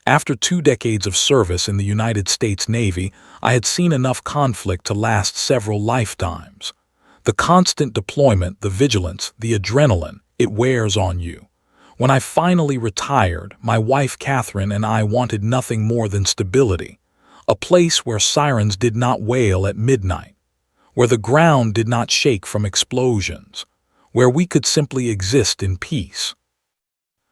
After 2 decades of service in the United States Navy, I had seen enough conflict to last several lifetimes. The constant deployment, the vigilance, the adrenaline, it wears on you. When I finally retired, my wife Catherine and I wanted nothing more than stability. A place where sirens did not wail at midnight, where the ground did not shake from explosions, where we could simply exist in peace.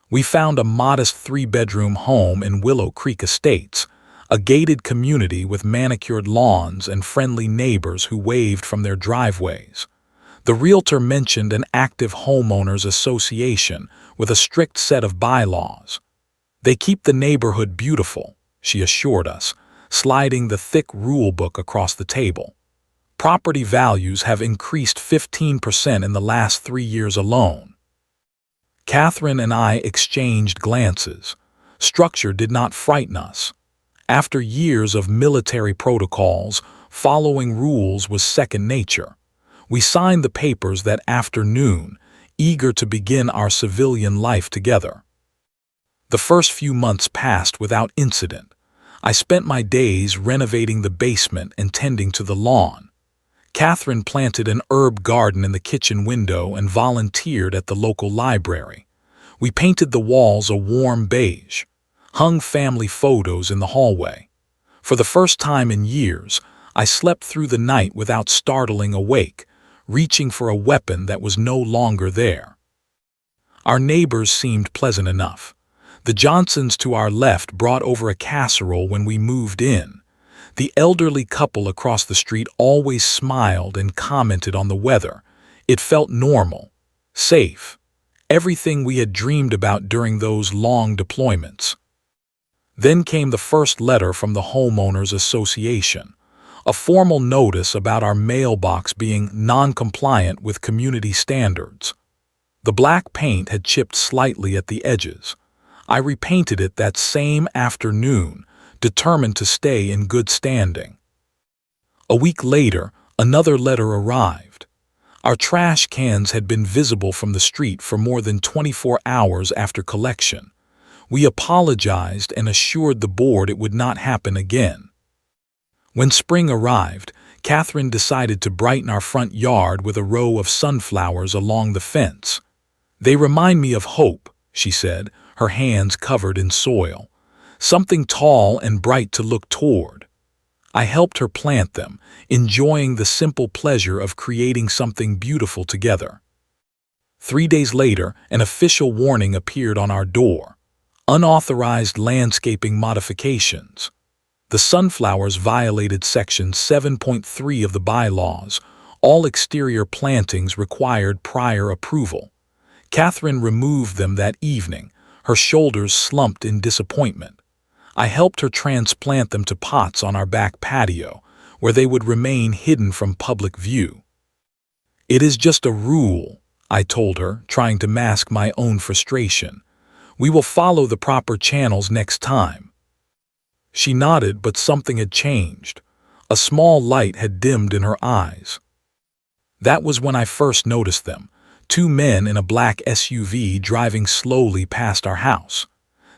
We found a modest 3-bedroom home in Willow Creek Estates, a gated community with manicured lawns and friendly neighbors who waved from their driveways. The realtor mentioned an active homeowners association with a strict set of bylaws. "They keep the neighborhood beautiful," she assured us, sliding the thick rule book across the table. "Property values have increased 15% in the last 3 years alone." Catherine and I exchanged glances. Structure did not frighten us. After years of military protocols, following rules was second nature. We signed the papers that afternoon, eager to begin our civilian life together. The first few months passed without incident. I spent my days renovating the basement and tending to the lawn. Catherine planted an herb garden in the kitchen window and volunteered at the local library. We painted the walls a warm beige, hung family photos in the hallway. For the first time in years, I slept through the night without startling awake, reaching for a weapon that was no longer there. Our neighbors seemed pleasant enough. The Johnsons to our left brought over a casserole when we moved in. The elderly couple across the street always smiled and commented on the weather. It felt normal, safe, everything we had dreamed about during those long deployments. Then came the first letter from the Homeowners Association, a formal notice about our mailbox being non-compliant with community standards. The black paint had chipped slightly at the edges. I repainted it that same afternoon, determined to stay in good standing. A week later, another letter arrived. Our trash cans had been visible from the street for more than 24 hours after collection. We apologized and assured the board it would not happen again. When spring arrived, Catherine decided to brighten our front yard with a row of sunflowers along the fence. "They remind me of hope," she said, her hands covered in soil. "Something tall and bright to look toward." I helped her plant them, enjoying the simple pleasure of creating something beautiful together. 3 days later, an official warning appeared on our door: unauthorized landscaping modifications. The sunflowers violated Section 7.3 of the bylaws. All exterior plantings required prior approval. Catherine removed them that evening, her shoulders slumped in disappointment. I helped her transplant them to pots on our back patio, where they would remain hidden from public view. "It is just a rule," I told her, trying to mask my own frustration. "We will follow the proper channels next time." She nodded, but something had changed. A small light had dimmed in her eyes. That was when I first noticed them, 2 men in a black SUV driving slowly past our house.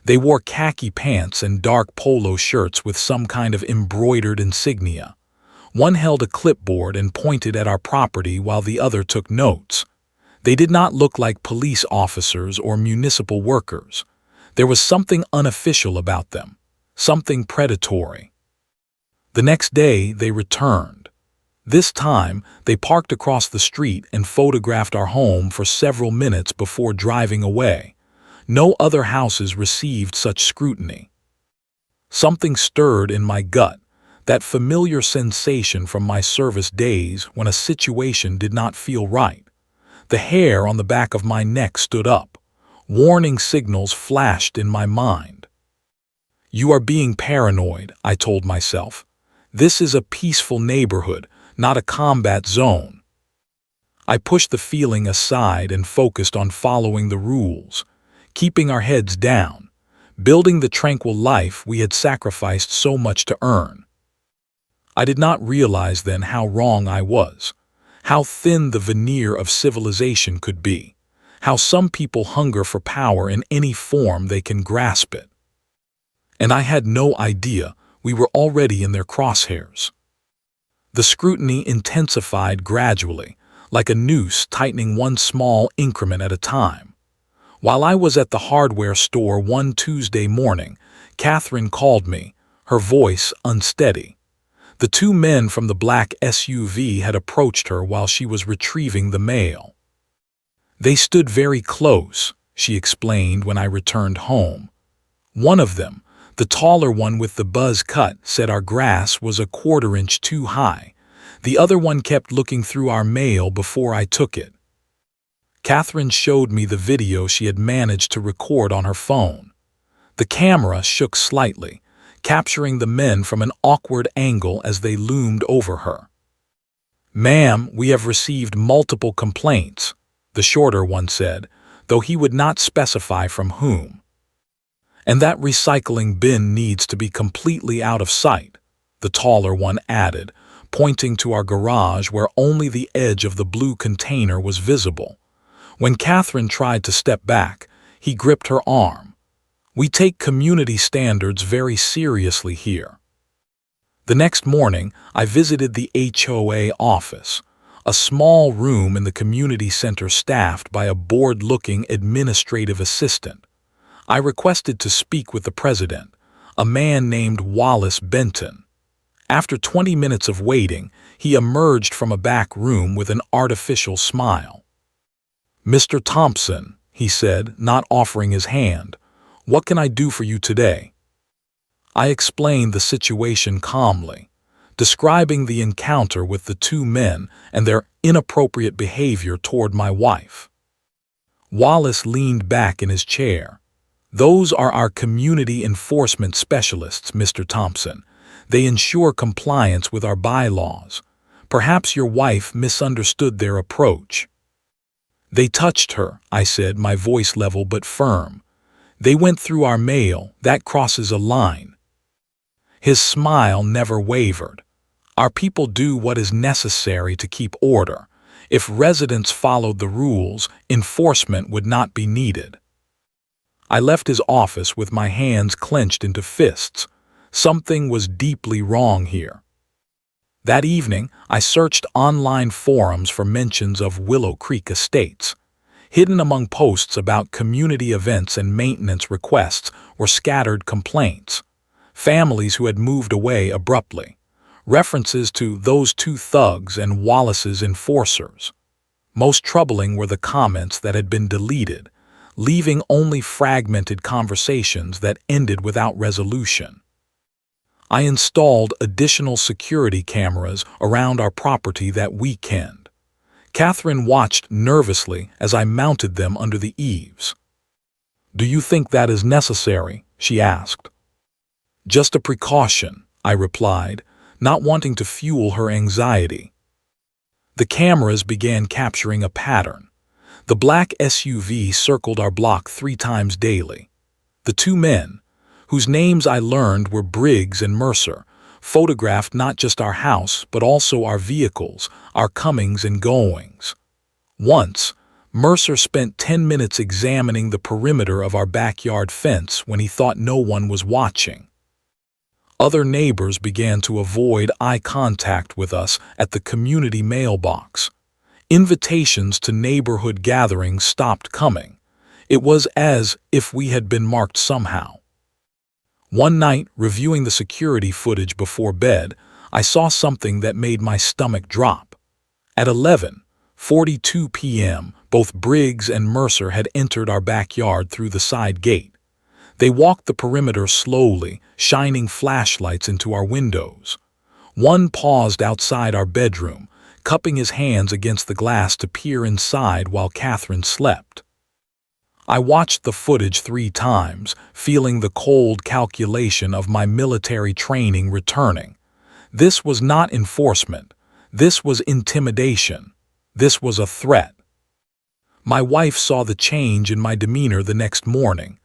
They wore khaki pants and dark polo shirts with some kind of embroidered insignia. One held a clipboard and pointed at our property while the other took notes. They did not look like police officers or municipal workers. There was something unofficial about them, something predatory. The next day, they returned. This time, they parked across the street and photographed our home for several minutes before driving away. No other houses received such scrutiny. Something stirred in my gut, that familiar sensation from my service days when a situation did not feel right. The hair on the back of my neck stood up. Warning signals flashed in my mind. "You are being paranoid," I told myself. "This is a peaceful neighborhood, not a combat zone." I pushed the feeling aside and focused on following the rules, keeping our heads down, building the tranquil life we had sacrificed so much to earn. I did not realize then how wrong I was, how thin the veneer of civilization could be, how some people hunger for power in any form they can grasp it. And I had no idea we were already in their crosshairs. The scrutiny intensified gradually, like a noose tightening one small increment at a time. While I was at the hardware store one Tuesday morning, Catherine called me, her voice unsteady. The two men from the black SUV had approached her while she was retrieving the mail. They stood very close, she explained when I returned home. One of them, the taller one with the buzz cut, said our grass was a quarter-inch too high. The other one kept looking through our mail before I took it. Catherine showed me the video she had managed to record on her phone. The camera shook slightly, capturing the men from an awkward angle as they loomed over her. "Ma'am, we have received multiple complaints," the shorter one said, though he would not specify from whom. "And that recycling bin needs to be completely out of sight," the taller one added, pointing to our garage where only the edge of the blue container was visible. When Catherine tried to step back, he gripped her arm. "We take community standards very seriously here." The next morning, I visited the HOA office, a small room in the community center staffed by a bored-looking administrative assistant. I requested to speak with the president, a man named Wallace Benton. After 20 minutes of waiting, he emerged from a back room with an artificial smile. "Mr. Thompson," he said, not offering his hand, "what can I do for you today?" I explained the situation calmly, describing the encounter with the two men and their inappropriate behavior toward my wife. Wallace leaned back in his chair. "Those are our community enforcement specialists, Mr. Thompson. They ensure compliance with our bylaws. Perhaps your wife misunderstood their approach." "They touched her," I said, my voice level but firm. "They went through our mail. That crosses a line." His smile never wavered. "Our people do what is necessary to keep order. If residents followed the rules, enforcement would not be needed." I left his office with my hands clenched into fists. Something was deeply wrong here. That evening, I searched online forums for mentions of Willow Creek Estates. Hidden among posts about community events and maintenance requests were scattered complaints. Families who had moved away abruptly. References to those two thugs and Wallace's enforcers. Most troubling were the comments that had been deleted, leaving only fragmented conversations that ended without resolution. I installed additional security cameras around our property that weekend. Catherine watched nervously as I mounted them under the eaves. "Do you think that is necessary?" she asked. "Just a precaution," I replied, not wanting to fuel her anxiety. The cameras began capturing a pattern. The black SUV circled our block 3 times daily. The two men, whose names I learned were Briggs and Mercer, photographed not just our house but also our vehicles, our comings and goings. Once, Mercer spent 10 minutes examining the perimeter of our backyard fence when he thought no one was watching. Other neighbors began to avoid eye contact with us at the community mailbox. Invitations to neighborhood gatherings stopped coming. It was as if we had been marked somehow. One night, reviewing the security footage before bed, I saw something that made my stomach drop. At 11:42 p.m., both Briggs and Mercer had entered our backyard through the side gate. They walked the perimeter slowly, shining flashlights into our windows. One paused outside our bedroom, cupping his hands against the glass to peer inside while Catherine slept. I watched the footage 3 times, feeling the cold calculation of my military training returning. This was not enforcement. This was intimidation. This was a threat. My wife saw the change in my demeanor the next morning.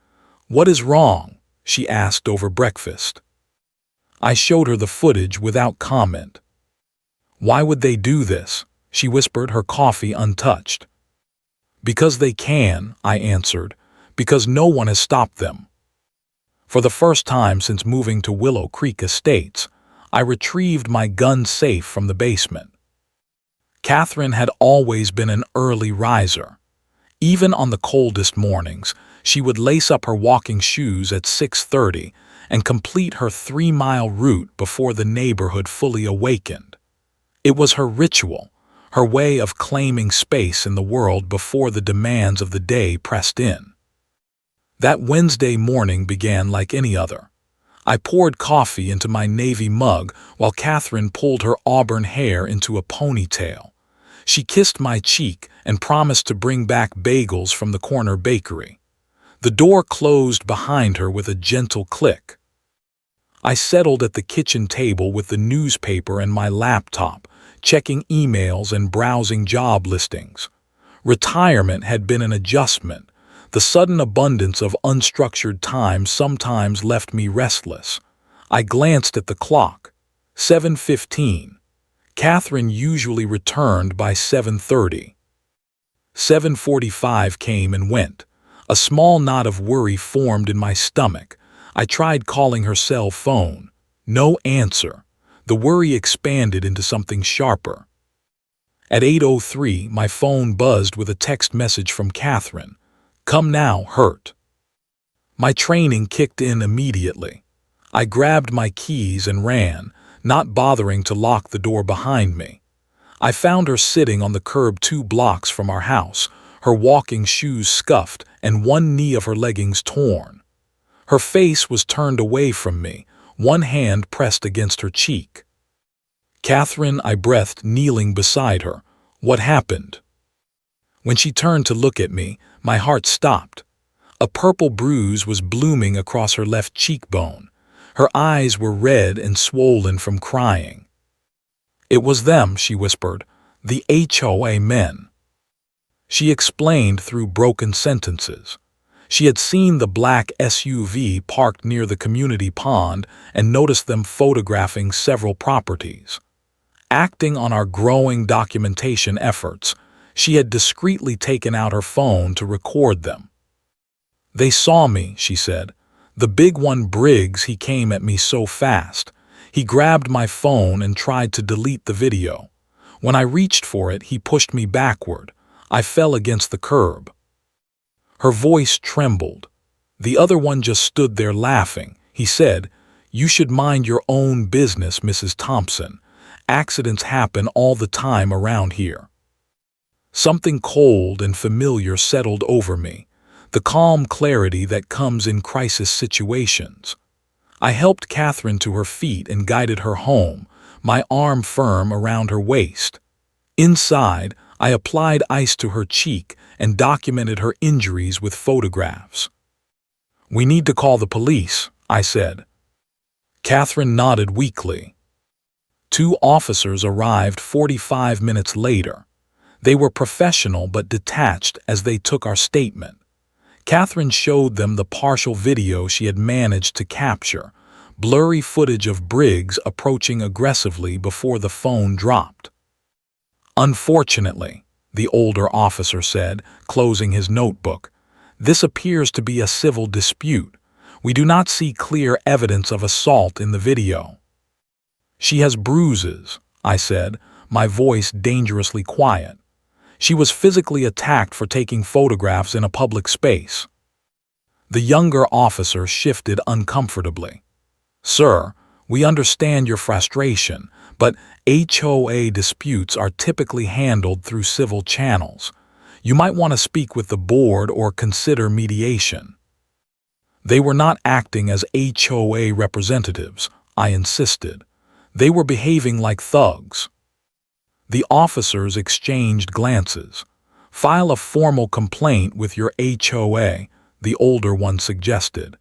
"What is wrong?" she asked over breakfast. I showed her the footage without comment. "Why would they do this?" she whispered, her coffee untouched. "Because they can," I answered, "because no one has stopped them." For the first time since moving to Willow Creek Estates, I retrieved my gun safe from the basement. Catherine had always been an early riser. Even on the coldest mornings, she would lace up her walking shoes at 6:30 and complete her 3-mile route before the neighborhood fully awakened. It was her ritual, her way of claiming space in the world before the demands of the day pressed in. That Wednesday morning began like any other. I poured coffee into my navy mug while Catherine pulled her auburn hair into a ponytail. She kissed my cheek and promised to bring back bagels from the corner bakery. The door closed behind her with a gentle click. I settled at the kitchen table with the newspaper and my laptop, checking emails and browsing job listings. Retirement had been an adjustment. The sudden abundance of unstructured time sometimes left me restless. I glanced at the clock. 7:15. Catherine usually returned by 7:30. 7:45 came and went. A small knot of worry formed in my stomach. I tried calling her cell phone. No answer. The worry expanded into something sharper. At 8:03, my phone buzzed with a text message from Catherine. "Come now, hurt." My training kicked in immediately. I grabbed my keys and ran, not bothering to lock the door behind me. I found her sitting on the curb 2 blocks from our house, her walking shoes scuffed and one knee of her leggings torn. Her face was turned away from me, one hand pressed against her cheek. "Catherine," I breathed, kneeling beside her. "What happened?" When she turned to look at me, my heart stopped. A purple bruise was blooming across her left cheekbone. Her eyes were red and swollen from crying. "It was them," she whispered, "the HOA men." She explained through broken sentences. She had seen the black SUV parked near the community pond and noticed them photographing several properties. Acting on our growing documentation efforts, she had discreetly taken out her phone to record them. "They saw me," she said. "The big one, Briggs, he came at me so fast. He grabbed my phone and tried to delete the video. When I reached for it, he pushed me backward. I fell against the curb." Her voice trembled. "The other one just stood there laughing. He said, 'You should mind your own business, Mrs. Thompson. Accidents happen all the time around here.'" Something cold and familiar settled over me, the calm clarity that comes in crisis situations. I helped Catherine to her feet and guided her home, my arm firm around her waist. Inside, I applied ice to her cheek and documented her injuries with photographs. "We need to call the police," I said. Catherine nodded weakly. 2 officers arrived 45 minutes later. They were professional but detached as they took our statement. Catherine showed them the partial video she had managed to capture, blurry footage of Briggs approaching aggressively before the phone dropped. "Unfortunately," the older officer said, closing his notebook, "this appears to be a civil dispute. We do not see clear evidence of assault in the video." "She has bruises," I said, my voice dangerously quiet. "She was physically attacked for taking photographs in a public space." The younger officer shifted uncomfortably. "Sir, we understand your frustration, but HOA disputes are typically handled through civil channels. You might want to speak with the board or consider mediation." "They were not acting as HOA representatives," I insisted. "They were behaving like thugs." The officers exchanged glances. "File a formal complaint with your HOA," the older one suggested.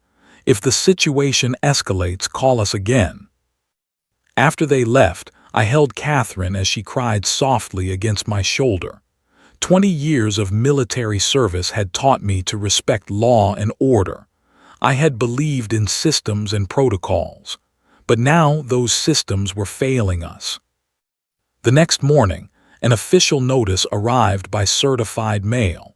"If the situation escalates, call us again." After they left, I held Catherine as she cried softly against my shoulder. 20 years of military service had taught me to respect law and order. I had believed in systems and protocols, but now those systems were failing us. The next morning, an official notice arrived by certified mail.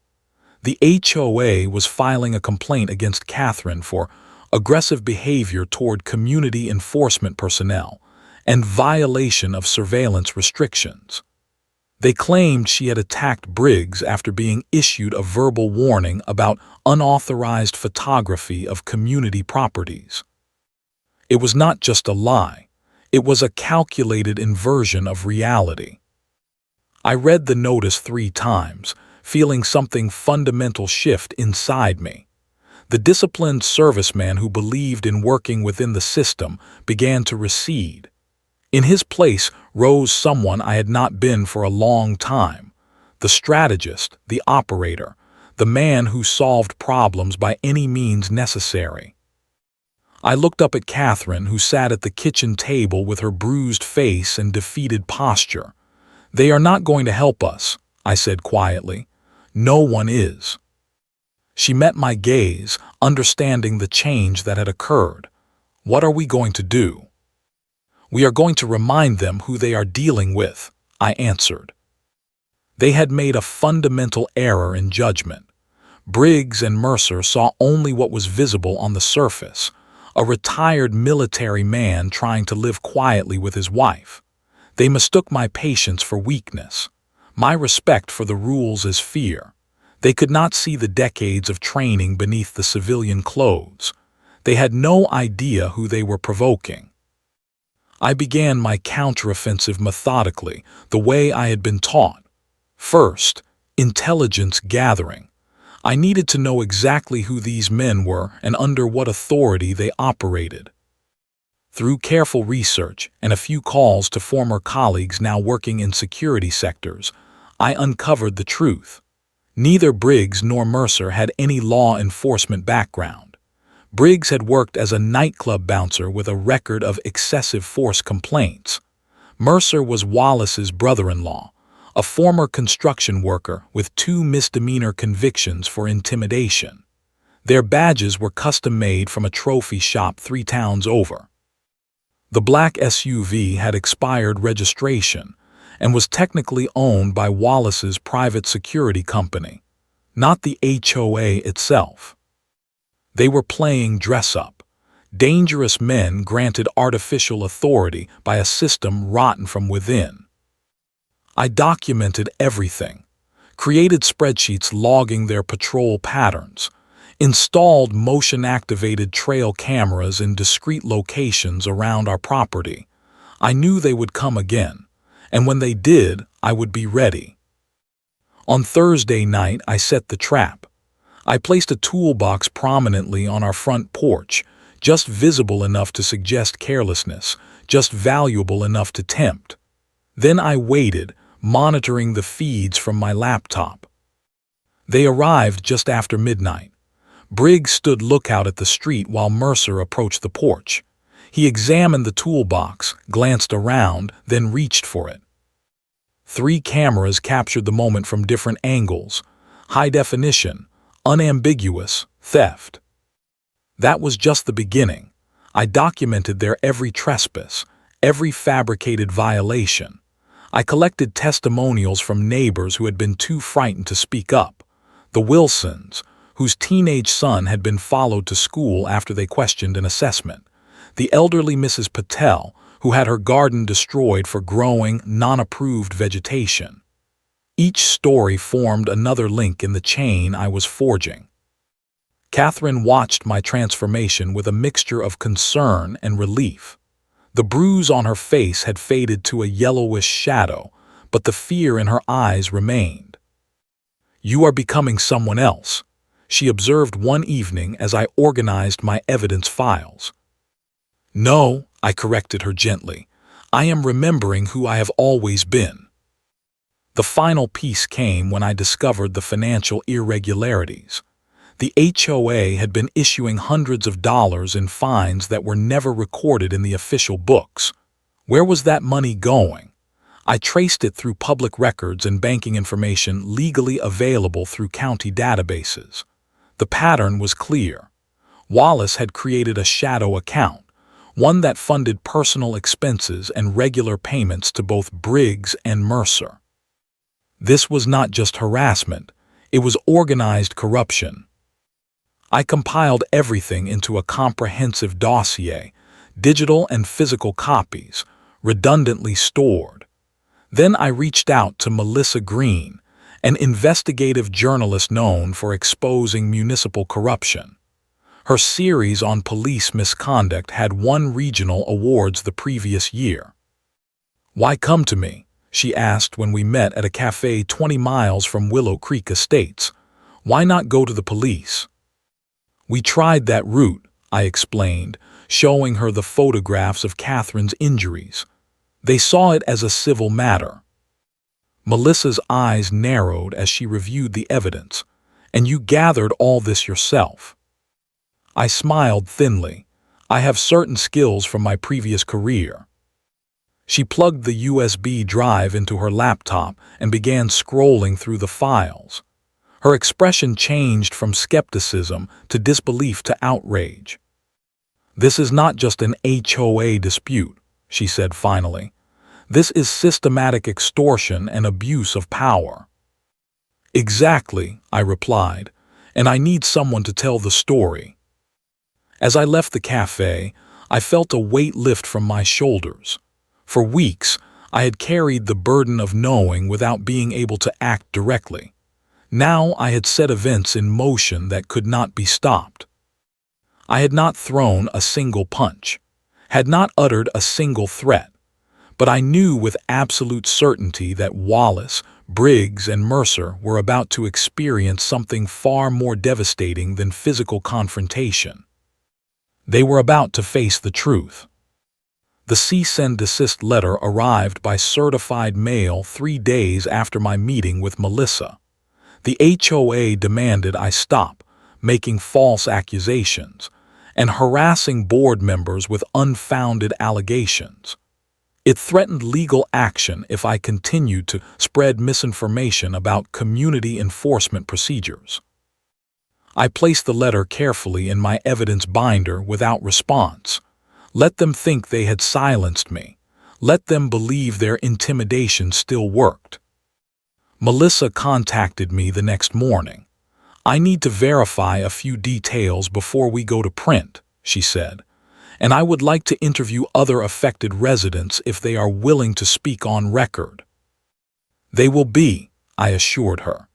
The HOA was filing a complaint against Catherine for aggressive behavior toward community enforcement personnel, and violation of surveillance restrictions. They claimed she had attacked Briggs after being issued a verbal warning about unauthorized photography of community properties. It was not just a lie, it was a calculated inversion of reality. I read the notice 3 times, feeling something fundamental shift inside me. The disciplined serviceman who believed in working within the system began to recede. In his place rose someone I had not been for a long time, the strategist, the operator, the man who solved problems by any means necessary. I looked up at Catherine, who sat at the kitchen table with her bruised face and defeated posture. "They are not going to help us," I said quietly. "No one is." She met my gaze, understanding the change that had occurred. "What are we going to do?" "We are going to remind them who they are dealing with," I answered. They had made a fundamental error in judgment. Briggs and Mercer saw only what was visible on the surface, a retired military man trying to live quietly with his wife. They mistook my patience for weakness, my respect for the rules as fear. They could not see the decades of training beneath the civilian clothes. They had no idea who they were provoking. I began my counteroffensive methodically, the way I had been taught. First, intelligence gathering. I needed to know exactly who these men were and under what authority they operated. Through careful research and a few calls to former colleagues now working in security sectors, I uncovered the truth. Neither Briggs nor Mercer had any law enforcement background. Briggs had worked as a nightclub bouncer with a record of excessive force complaints. Mercer was Wallace's brother-in-law, a former construction worker with 2 misdemeanor convictions for intimidation. Their badges were custom-made from a trophy shop 3 towns over. The black SUV had expired registration and was technically owned by Wallace's private security company, not the HOA itself. They were playing dress-up, dangerous men granted artificial authority by a system rotten from within. I documented everything, created spreadsheets logging their patrol patterns, installed motion-activated trail cameras in discrete locations around our property. I knew they would come again, and when they did, I would be ready. On Thursday night, I set the trap. I placed a toolbox prominently on our front porch, just visible enough to suggest carelessness, just valuable enough to tempt. Then I waited, monitoring the feeds from my laptop. They arrived just after midnight. Briggs stood lookout at the street while Mercer approached the porch. He examined the toolbox, glanced around, then reached for it. 3 cameras captured the moment from different angles. High definition, unambiguous, theft. That was just the beginning. I documented their every trespass, every fabricated violation. I collected testimonials from neighbors who had been too frightened to speak up. The Wilsons, whose teenage son had been followed to school after they questioned an assessment. The elderly Mrs. Patel, who had her garden destroyed for growing non-approved vegetation. Each story formed another link in the chain I was forging. Catherine watched my transformation with a mixture of concern and relief. The bruise on her face had faded to a yellowish shadow, but the fear in her eyes remained. "You are becoming someone else," she observed one evening as I organized my evidence files. "No," I corrected her gently. "I am remembering who I have always been." The final piece came when I discovered the financial irregularities. The HOA had been issuing hundreds of dollars in fines that were never recorded in the official books. Where was that money going? I traced it through public records and banking information legally available through county databases. The pattern was clear. Wallace had created a shadow account, one that funded personal expenses and regular payments to both Briggs and Mercer. This was not just harassment, it was organized corruption. I compiled everything into a comprehensive dossier, digital and physical copies, redundantly stored. Then I reached out to Melissa Green, an investigative journalist known for exposing municipal corruption. Her series on police misconduct had won regional awards the previous year. "Why come to me?" she asked when we met at a cafe 20 miles from Willow Creek Estates. "Why not go to the police?" "We tried that route," I explained, showing her the photographs of Catherine's injuries. "They saw it as a civil matter." Melissa's eyes narrowed as she reviewed the evidence. "And you gathered all this yourself?" I smiled thinly. "I have certain skills from my previous career." She plugged the USB drive into her laptop and began scrolling through the files. Her expression changed from skepticism to disbelief to outrage. "This is not just an HOA dispute," she said finally. "This is systematic extortion and abuse of power." "Exactly," I replied, "and I need someone to tell the story." As I left the cafe, I felt a weight lift from my shoulders. For weeks, I had carried the burden of knowing without being able to act directly. Now I had set events in motion that could not be stopped. I had not thrown a single punch, had not uttered a single threat, but I knew with absolute certainty that Wallace, Briggs, and Mercer were about to experience something far more devastating than physical confrontation. They were about to face the truth. The cease and desist letter arrived by certified mail 3 days after my meeting with Melissa. The HOA demanded I stop making false accusations and harassing board members with unfounded allegations. It threatened legal action if I continued to spread misinformation about community enforcement procedures. I placed the letter carefully in my evidence binder without response. Let them think they had silenced me. Let them believe their intimidation still worked. Melissa contacted me the next morning. "I need to verify a few details before we go to print," she said, "and I would like to interview other affected residents if they are willing to speak on record." "They will be," I assured her.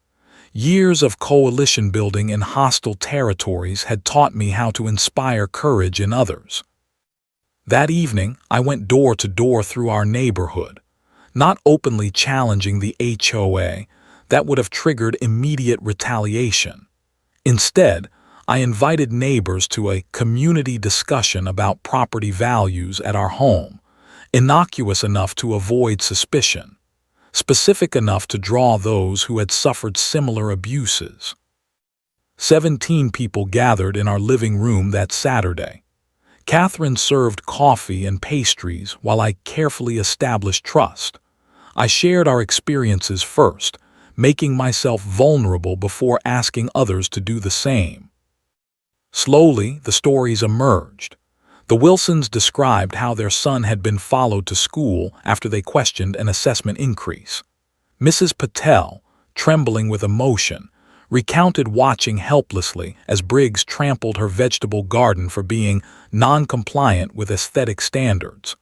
Years of coalition building in hostile territories had taught me how to inspire courage in others. That evening, I went door to door through our neighborhood, not openly challenging the HOA. That would have triggered immediate retaliation. Instead, I invited neighbors to a community discussion about property values at our home, innocuous enough to avoid suspicion, specific enough to draw those who had suffered similar abuses. 17 people gathered in our living room that Saturday. Catherine served coffee and pastries while I carefully established trust. I shared our experiences first, making myself vulnerable before asking others to do the same. Slowly, the stories emerged. The Wilsons described how their son had been followed to school after they questioned an assessment increase. Mrs. Patel, trembling with emotion, recounted watching helplessly as Briggs trampled her vegetable garden for being non-compliant with aesthetic standards.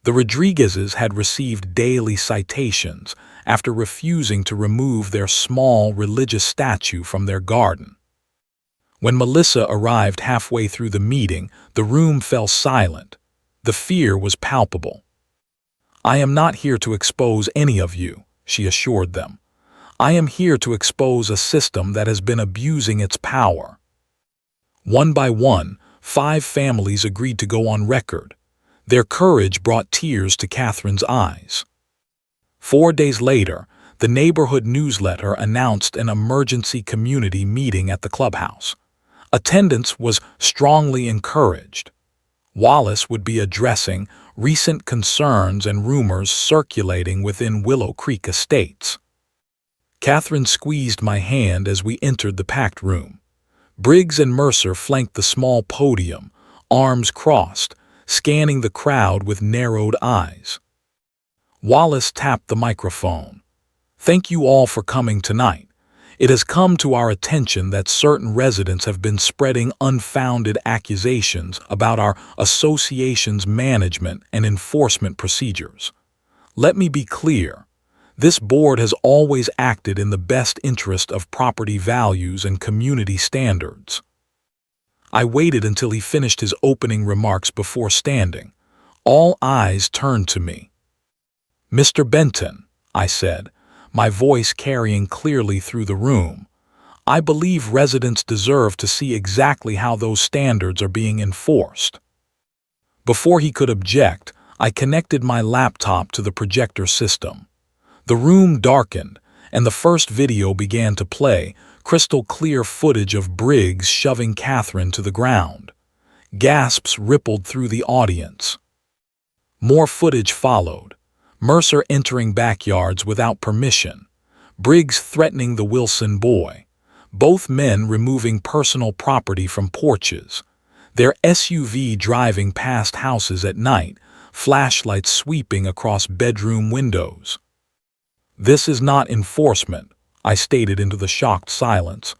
The Rodriguezes had received daily citations after refusing to remove their small religious statue from their garden. When Melissa arrived halfway through the meeting, the room fell silent. The fear was palpable. "I am not here to expose any of you," she assured them. "I am here to expose a system that has been abusing its power." One by one, 5 families agreed to go on record. Their courage brought tears to Catherine's eyes. 4 days later, the neighborhood newsletter announced an emergency community meeting at the clubhouse. Attendance was strongly encouraged. Wallace would be addressing recent concerns and rumors circulating within Willow Creek Estates. Catherine squeezed my hand as we entered the packed room. Briggs and Mercer flanked the small podium, arms crossed, scanning the crowd with narrowed eyes. Wallace tapped the microphone. "Thank you all for coming tonight. It has come to our attention that certain residents have been spreading unfounded accusations about our association's management and enforcement procedures. Let me be clear. This board has always acted in the best interest of property values and community standards. I waited until he finished his opening remarks before standing. All eyes turned to me. "Mr. Benton," I said, my voice carrying clearly through the room, "I believe residents deserve to see exactly how those standards are being enforced." Before he could object, I connected my laptop to the projector system. The room darkened, and the first video began to play, crystal clear footage of Briggs shoving Catherine to the ground. Gasps rippled through the audience. More footage followed. Mercer entering backyards without permission. Briggs threatening the Wilson boy. Both men removing personal property from porches. Their SUV driving past houses at night, flashlights sweeping across bedroom windows. "This is not enforcement," I stated into the shocked silence.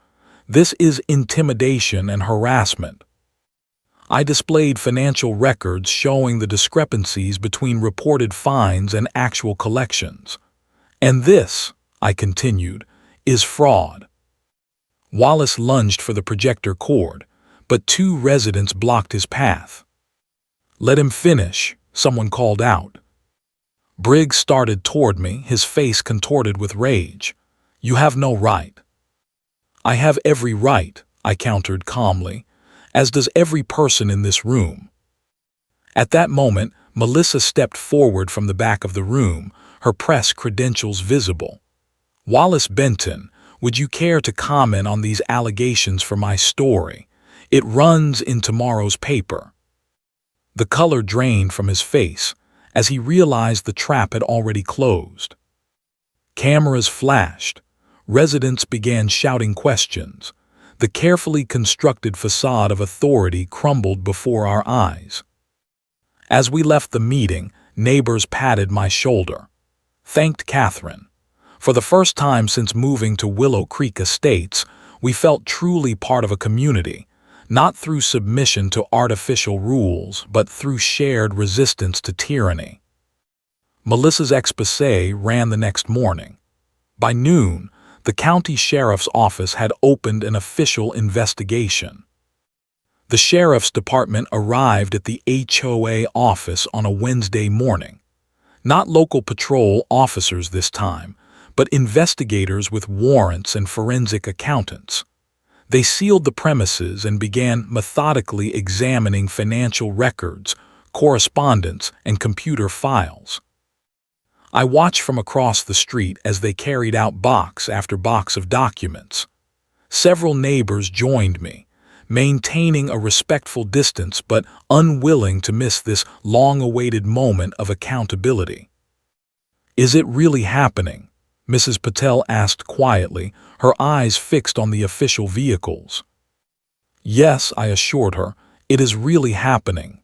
"This is intimidation and harassment." I displayed financial records showing the discrepancies between reported fines and actual collections. "And this," I continued, "is fraud." Wallace lunged for the projector cord, but two residents blocked his path. "Let him finish," someone called out. Briggs started toward me, his face contorted with rage. "You have no right." "I have every right," I countered calmly, "as does every person in this room." At that moment, Melissa stepped forward from the back of the room, her press credentials visible. "Wallace Benton, would you care to comment on these allegations for my story? It runs in tomorrow's paper." The color drained from his face as he realized the trap had already closed. Cameras flashed. Residents began shouting questions. The carefully constructed facade of authority crumbled before our eyes. As we left the meeting, neighbors patted my shoulder. Thanked Catherine. For the first time since moving to Willow Creek Estates, we felt truly part of a community, not through submission to artificial rules, but through shared resistance to tyranny. Melissa's exposé ran the next morning. By noon, the county sheriff's office had opened an official investigation. The sheriff's department arrived at the HOA office on a Wednesday morning. Not local patrol officers this time, but investigators with warrants and forensic accountants. They sealed the premises and began methodically examining financial records, correspondence, and computer files. I watched from across the street as they carried out box after box of documents. Several neighbors joined me, maintaining a respectful distance but unwilling to miss this long-awaited moment of accountability. "Is it really happening?" Mrs. Patel asked quietly, her eyes fixed on the official vehicles. "Yes," I assured her, "it is really happening."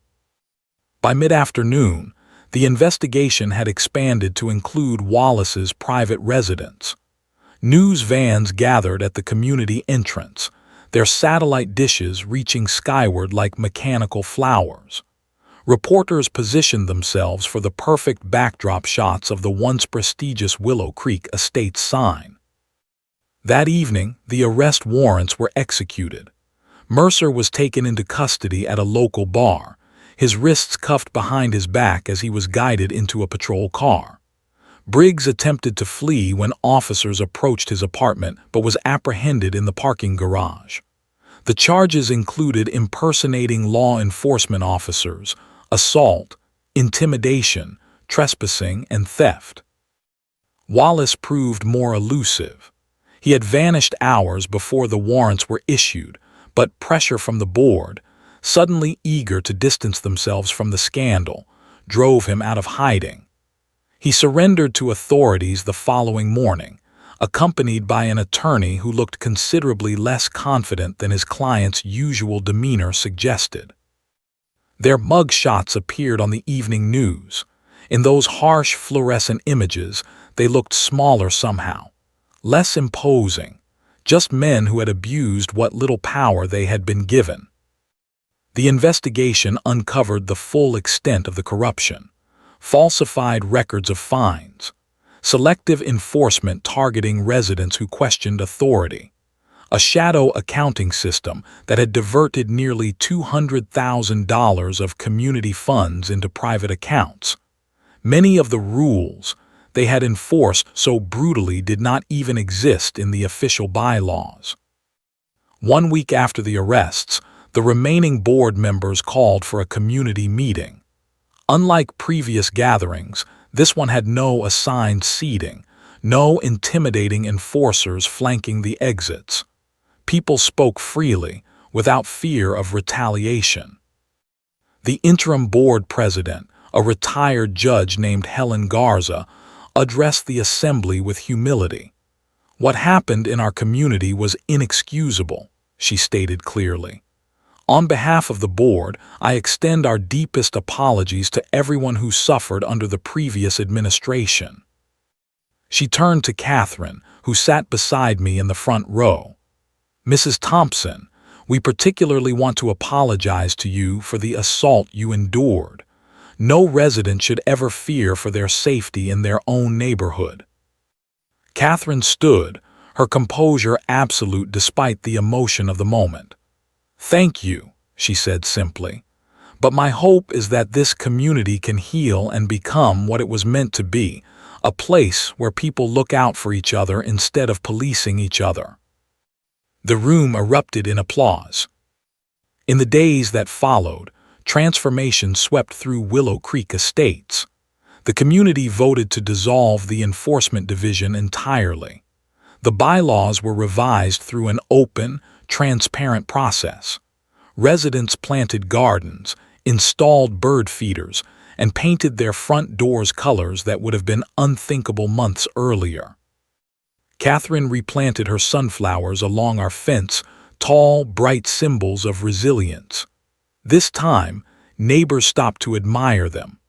By mid-afternoon, the investigation had expanded to include Wallace's private residence. News vans gathered at the community entrance, their satellite dishes reaching skyward like mechanical flowers. Reporters positioned themselves for the perfect backdrop shots of the once prestigious Willow Creek Estates sign. That evening, the arrest warrants were executed. Mercer was taken into custody at a local bar, his wrists cuffed behind his back as he was guided into a patrol car. Briggs attempted to flee when officers approached his apartment but was apprehended in the parking garage. The charges included impersonating law enforcement officers, assault, intimidation, trespassing, and theft. Wallace proved more elusive. He had vanished hours before the warrants were issued, but pressure from the board, suddenly eager to distance themselves from the scandal, drove him out of hiding. He surrendered to authorities the following morning, accompanied by an attorney who looked considerably less confident than his client's usual demeanor suggested. Their mug shots appeared on the evening news. In those harsh fluorescent images, they looked smaller somehow, less imposing, just men who had abused what little power they had been given. The investigation uncovered the full extent of the corruption: falsified records of fines, selective enforcement targeting residents who questioned authority, a shadow accounting system that had diverted nearly $200,000 of community funds into private accounts. Many of the rules they had enforced so brutally did not even exist in the official bylaws. 1 week after the arrests, the remaining board members called for a community meeting. Unlike previous gatherings, this one had no assigned seating, no intimidating enforcers flanking the exits. People spoke freely, without fear of retaliation. The interim board president, a retired judge named Helen Garza, addressed the assembly with humility. "What happened in our community was inexcusable," she stated clearly. "On behalf of the board, I extend our deepest apologies to everyone who suffered under the previous administration." She turned to Catherine, who sat beside me in the front row. "Mrs. Thompson, we particularly want to apologize to you for the assault you endured. No resident should ever fear for their safety in their own neighborhood." Catherine stood, her composure absolute despite the emotion of the moment. "Thank you," she said simply. "But my hope is that this community can heal and become what it was meant to be, a place where people look out for each other instead of policing each other." The room erupted in applause. In the days that followed, transformation swept through Willow Creek Estates. The community voted to dissolve the enforcement division entirely. The bylaws were revised through an open, transparent process. Residents planted gardens, installed bird feeders, and painted their front doors colors that would have been unthinkable months earlier. Catherine replanted her sunflowers along our fence, tall, bright symbols of resilience. This time, neighbors stopped to admire them.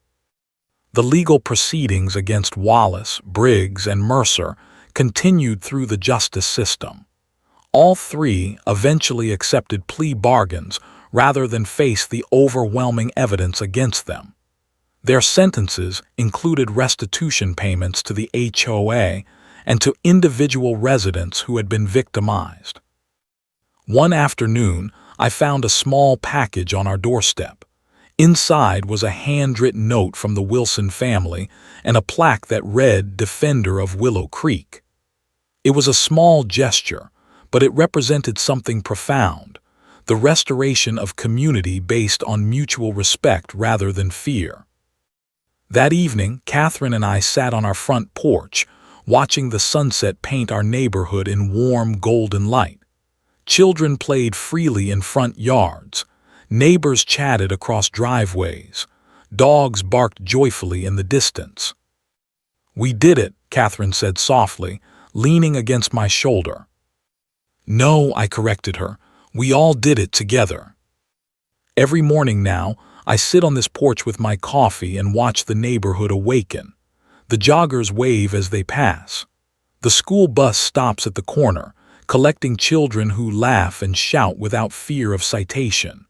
The legal proceedings against Wallace, Briggs, and Mercer continued through the justice system. All three eventually accepted plea bargains rather than face the overwhelming evidence against them. Their sentences included restitution payments to the HOA and to individual residents who had been victimized. One afternoon, I found a small package on our doorstep. Inside was a handwritten note from the Wilson family and a plaque that read "Defender of Willow Creek." It was a small gesture, but it represented something profound: the restoration of community based on mutual respect rather than fear. That evening, Catherine and I sat on our front porch, watching the sunset paint our neighborhood in warm golden light. Children played freely in front yards. Neighbors chatted across driveways. Dogs barked joyfully in the distance. "We did it," Catherine said softly, leaning against my shoulder. "No," I corrected her. "We all did it together." Every morning now, I sit on this porch with my coffee and watch the neighborhood awaken. The joggers wave as they pass. The school bus stops at the corner, collecting children who laugh and shout without fear of citation.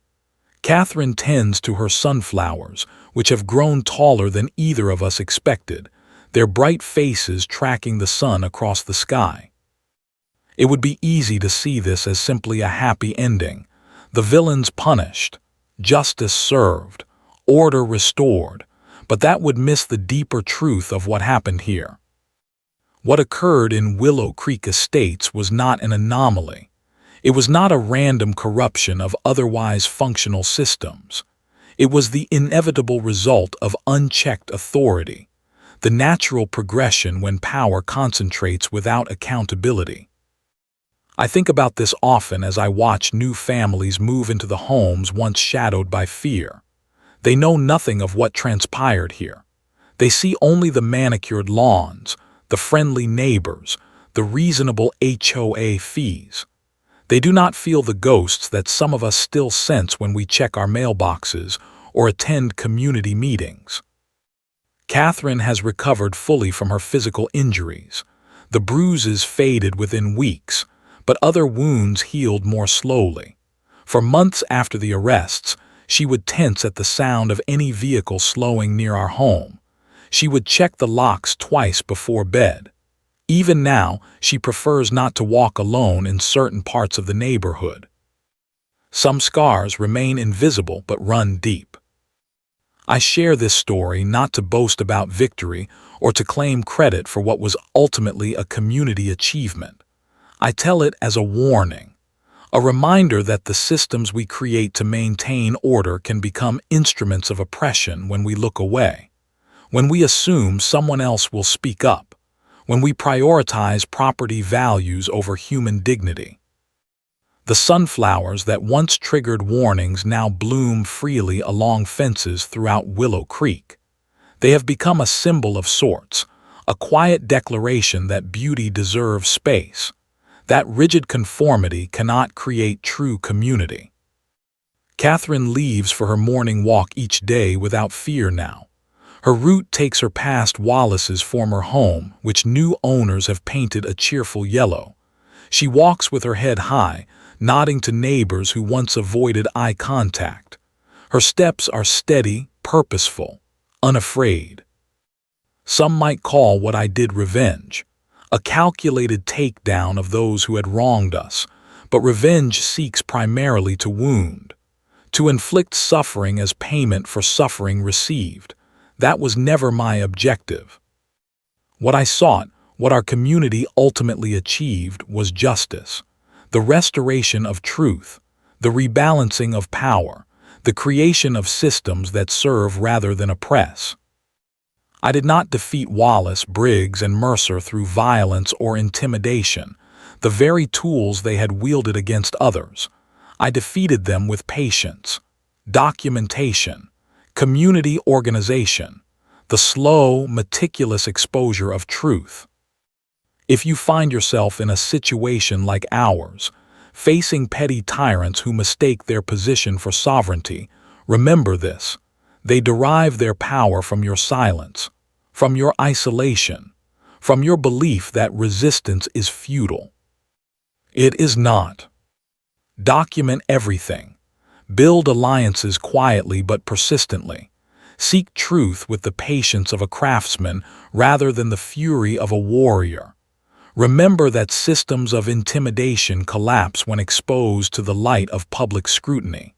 Catherine tends to her sunflowers, which have grown taller than either of us expected, their bright faces tracking the sun across the sky. It would be easy to see this as simply a happy ending: the villains punished, justice served, order restored, but that would miss the deeper truth of what happened here. What occurred in Willow Creek Estates was not an anomaly. It was not a random corruption of otherwise functional systems. It was the inevitable result of unchecked authority, the natural progression when power concentrates without accountability. I think about this often as I watch new families move into the homes once shadowed by fear. They know nothing of what transpired here. They see only the manicured lawns, the friendly neighbors, the reasonable HOA fees. They do not feel the ghosts that some of us still sense when we check our mailboxes or attend community meetings. Catherine has recovered fully from her physical injuries. The bruises faded within weeks, but other wounds healed more slowly. For months after the arrests, she would tense at the sound of any vehicle slowing near our home. She would check the locks twice before bed. Even now, she prefers not to walk alone in certain parts of the neighborhood. Some scars remain invisible but run deep. I share this story not to boast about victory or to claim credit for what was ultimately a community achievement. I tell it as a warning, a reminder that the systems we create to maintain order can become instruments of oppression when we look away, when we assume someone else will speak up, when we prioritize property values over human dignity. The sunflowers that once triggered warnings now bloom freely along fences throughout Willow Creek. They have become a symbol of sorts, a quiet declaration that beauty deserves space, that rigid conformity cannot create true community. Catherine leaves for her morning walk each day without fear now. Her route takes her past Wallace's former home, which new owners have painted a cheerful yellow. She walks with her head high, nodding to neighbors who once avoided eye contact. Her steps are steady, purposeful, unafraid. Some might call what I did revenge, a calculated takedown of those who had wronged us, but revenge seeks primarily to wound, to inflict suffering as payment for suffering received. That was never my objective. What I sought, what our community ultimately achieved, was justice, the restoration of truth, the rebalancing of power, the creation of systems that serve rather than oppress. I did not defeat Wallace, Briggs, and Mercer through violence or intimidation, the very tools they had wielded against others. I defeated them with patience, documentation, community organization, the slow, meticulous exposure of truth. If you find yourself in a situation like ours, facing petty tyrants who mistake their position for sovereignty, remember this: they derive their power from your silence, from your isolation, from your belief that resistance is futile. It is not. Document everything. Build alliances quietly but persistently. Seek truth with the patience of a craftsman rather than the fury of a warrior. Remember that systems of intimidation collapse when exposed to the light of public scrutiny.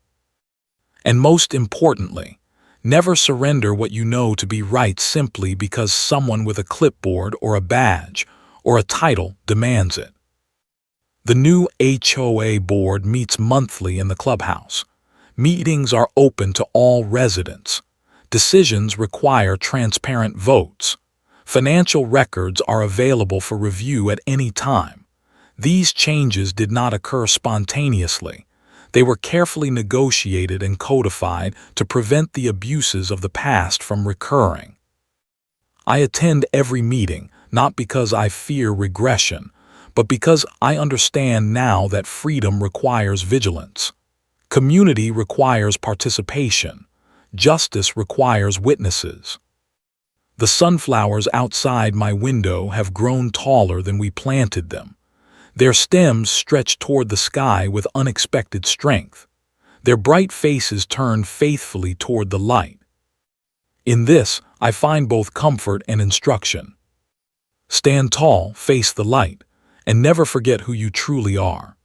And most importantly, never surrender what you know to be right simply because someone with a clipboard or a badge or a title demands it. The new HOA board meets monthly in the clubhouse. Meetings are open to all residents. Decisions require transparent votes. Financial records are available for review at any time. These changes did not occur spontaneously. They were carefully negotiated and codified to prevent the abuses of the past from recurring. I attend every meeting, not because I fear regression, but because I understand now that freedom requires vigilance. Community requires participation. Justice requires witnesses. The sunflowers outside my window have grown taller than we planted them. Their stems stretch toward the sky with unexpected strength. Their bright faces turn faithfully toward the light. In this, I find both comfort and instruction. Stand tall, face the light, and never forget who you truly are.